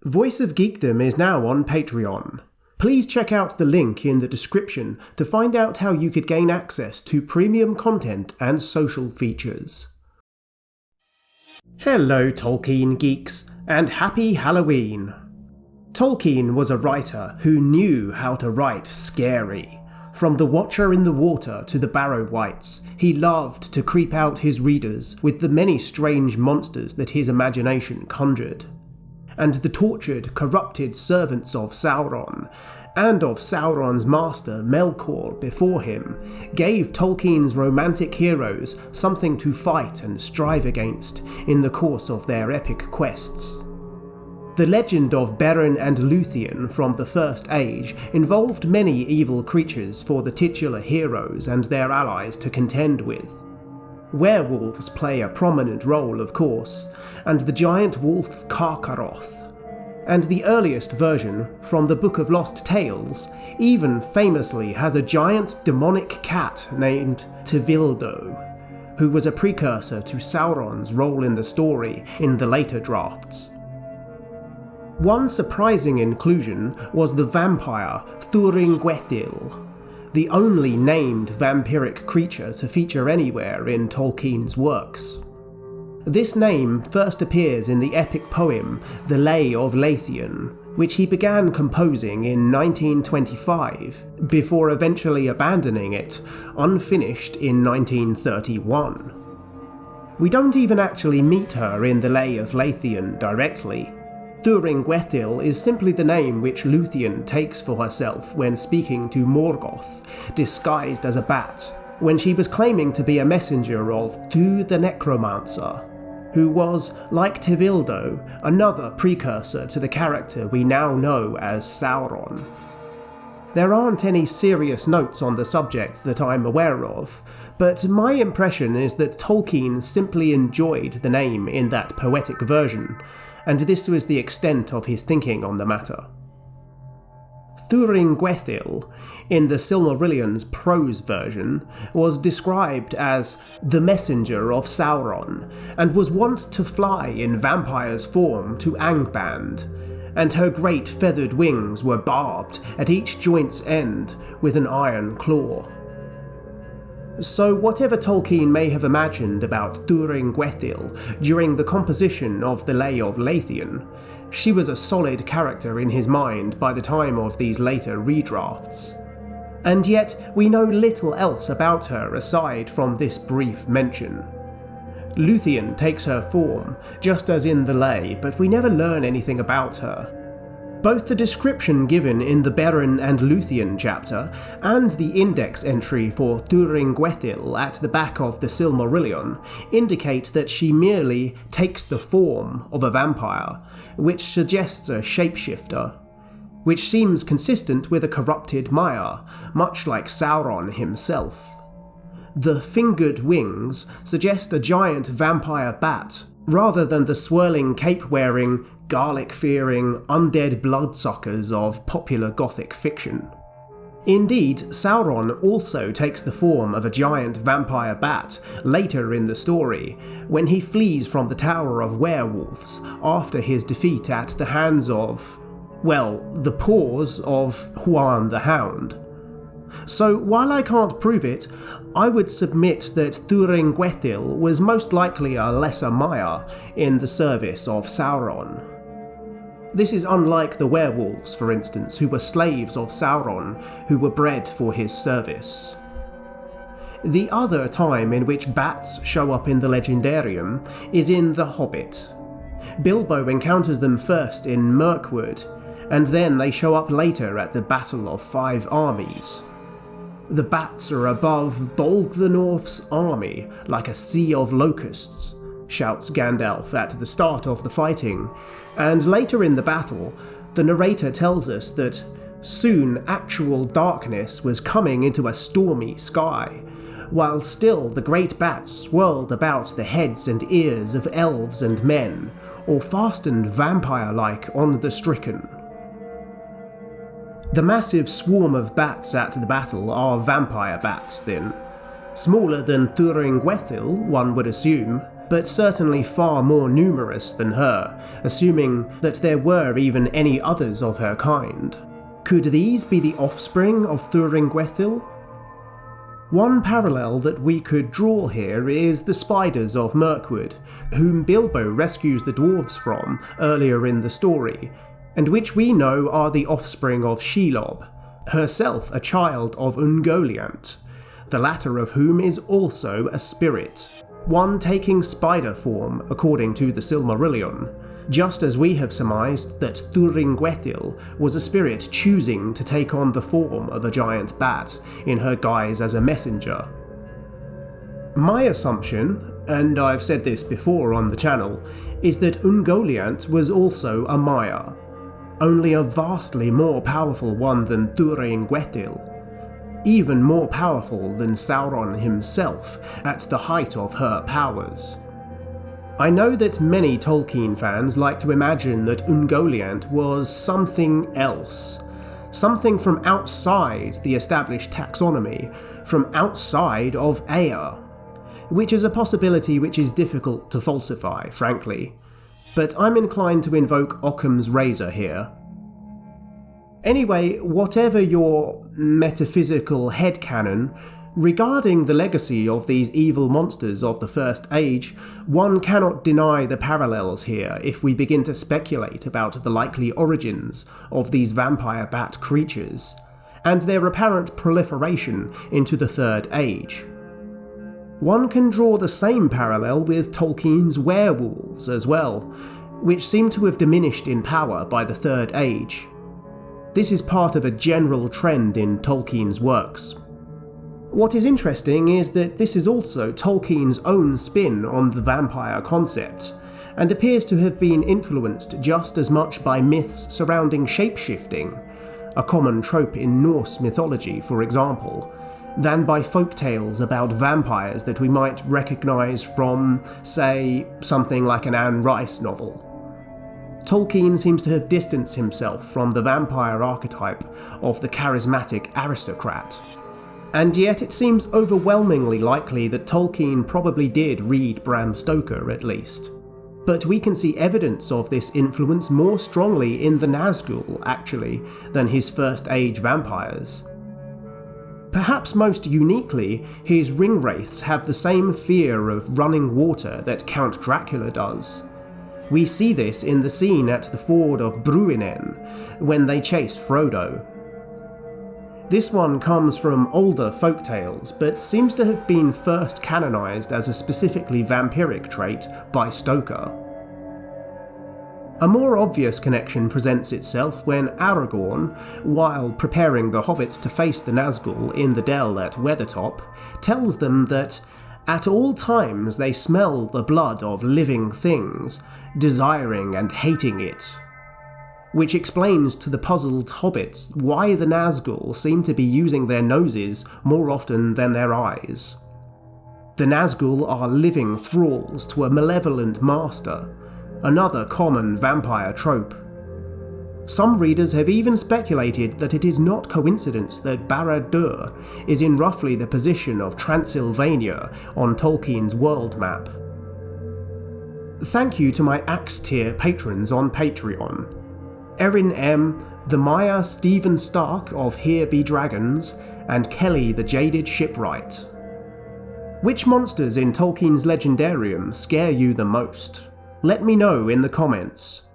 Voice of Geekdom is now on Patreon. Please check out the link in the description to find out how you could gain access to premium content and social features. Hello Tolkien geeks, and happy Halloween! Tolkien was a writer who knew how to write scary. From The Watcher in the Water to the Barrow Wights, he loved to creep out his readers with the many strange monsters that his imagination conjured. And the tortured, corrupted servants of Sauron, and of Sauron's master Melkor before him, gave Tolkien's romantic heroes something to fight and strive against in the course of their epic quests. The legend of Beren and Lúthien from the First Age involved many evil creatures for the titular heroes and their allies to contend with. Werewolves play a prominent role, of course, and the giant wolf Karkaroth. And the earliest version, from the Book of Lost Tales, even famously has a giant demonic cat named Tevildo, who was a precursor to Sauron's role in the story in the later drafts. One surprising inclusion was the vampire Thuringwethil, the only named vampiric creature to feature anywhere in Tolkien's works. This name first appears in the epic poem The Lay of Lúthien, which he began composing in 1925, before eventually abandoning it, unfinished in 1931. We don't even actually meet her in The Lay of Lúthien directly. Thuringwethil is simply the name which Lúthien takes for herself when speaking to Morgoth, disguised as a bat, when she was claiming to be a messenger of Thu the Necromancer, who was, like Tevildo, another precursor to the character we now know as Sauron. There aren't any serious notes on the subject that I'm aware of, but my impression is that Tolkien simply enjoyed the name in that poetic version, and this was the extent of his thinking on the matter. Thuringwethil, in the Silmarillion's prose version, was described as the messenger of Sauron, and was wont to fly in vampire's form to Angband, and her great feathered wings were barbed at each joint's end with an iron claw. So whatever Tolkien may have imagined about Thuringwethil during the composition of The Lay of Lúthien, she was a solid character in his mind by the time of these later redrafts. And yet we know little else about her aside from this brief mention. Lúthien takes her form, just as in the Lay, but we never learn anything about her. Both the description given in the Beren and Lúthien chapter and the index entry for Thuringwethil at the back of the Silmarillion indicate that she merely takes the form of a vampire, which suggests a shapeshifter, which seems consistent with a corrupted Maya, much like Sauron himself. The fingered wings suggest a giant vampire bat, rather than the swirling cape-wearing, garlic-fearing, undead bloodsuckers of popular Gothic fiction. Indeed, Sauron also takes the form of a giant vampire bat later in the story, when he flees from the Tower of Werewolves after his defeat at the hands of, well, the paws of Huan the Hound. So while I can't prove it, I would submit that Thuringwethil was most likely a lesser Maya in the service of Sauron. This is unlike the werewolves, for instance, who were slaves of Sauron, who were bred for his service. The other time in which bats show up in the Legendarium is in The Hobbit. Bilbo encounters them first in Mirkwood, and then they show up later at the Battle of Five Armies. The bats are above Bolgthenorf's army like a sea of locusts, shouts Gandalf at the start of the fighting, and later in the battle, the narrator tells us that soon actual darkness was coming into a stormy sky, while still the great bats swirled about the heads and ears of elves and men, or fastened vampire-like on the stricken. The massive swarm of bats at the battle are vampire bats then. Smaller than Thuringwethil, one would assume, but certainly far more numerous than her, assuming that there were even any others of her kind. Could these be the offspring of Thuringwethil? One parallel that we could draw here is the spiders of Mirkwood, whom Bilbo rescues the dwarves from earlier in the story, and which we know are the offspring of Shelob, herself a child of Ungoliant, the latter of whom is also a spirit, one taking spider form according to the Silmarillion, just as we have surmised that Thuringwethil was a spirit choosing to take on the form of a giant bat in her guise as a messenger. My assumption, and I've said this before on the channel, is that Ungoliant was also a Maya, only a vastly more powerful one than Thuringwethil, even more powerful than Sauron himself at the height of her powers. I know that many Tolkien fans like to imagine that Ungoliant was something else, something from outside the established taxonomy, from outside of Ea, which is a possibility which is difficult to falsify, frankly, but I'm inclined to invoke Occam's razor here. Anyway, whatever your metaphysical headcanon, regarding the legacy of these evil monsters of the First Age, one cannot deny the parallels here if we begin to speculate about the likely origins of these vampire bat creatures, and their apparent proliferation into the Third Age. One can draw the same parallel with Tolkien's werewolves as well, which seem to have diminished in power by the Third Age. This is part of a general trend in Tolkien's works. What is interesting is that this is also Tolkien's own spin on the vampire concept, and appears to have been influenced just as much by myths surrounding shapeshifting, a common trope in Norse mythology for example, than by folktales about vampires that we might recognise from, say, something like an Anne Rice novel. Tolkien seems to have distanced himself from the vampire archetype of the charismatic aristocrat. And yet it seems overwhelmingly likely that Tolkien probably did read Bram Stoker at least. But we can see evidence of this influence more strongly in the Nazgul, actually, than his First Age vampires. Perhaps most uniquely, his ringwraiths have the same fear of running water that Count Dracula does. We see this in the scene at the ford of Bruinen, when they chase Frodo. This one comes from older folktales, but seems to have been first canonised as a specifically vampiric trait by Stoker. A more obvious connection presents itself when Aragorn, while preparing the hobbits to face the Nazgul in the dell at Weathertop, tells them that at all times they smell the blood of living things, desiring and hating it, which explains to the puzzled hobbits why the Nazgul seem to be using their noses more often than their eyes. The Nazgul are living thralls to a malevolent master, another common vampire trope. Some readers have even speculated that it is not coincidence that Barad-dûr is in roughly the position of Transylvania on Tolkien's world map. Thank you to my Axe tier patrons on Patreon: Erin M, the Maya Stephen Stark of Here Be Dragons, and Kelly the Jaded Shipwright. Which monsters in Tolkien's Legendarium scare you the most? Let me know in the comments.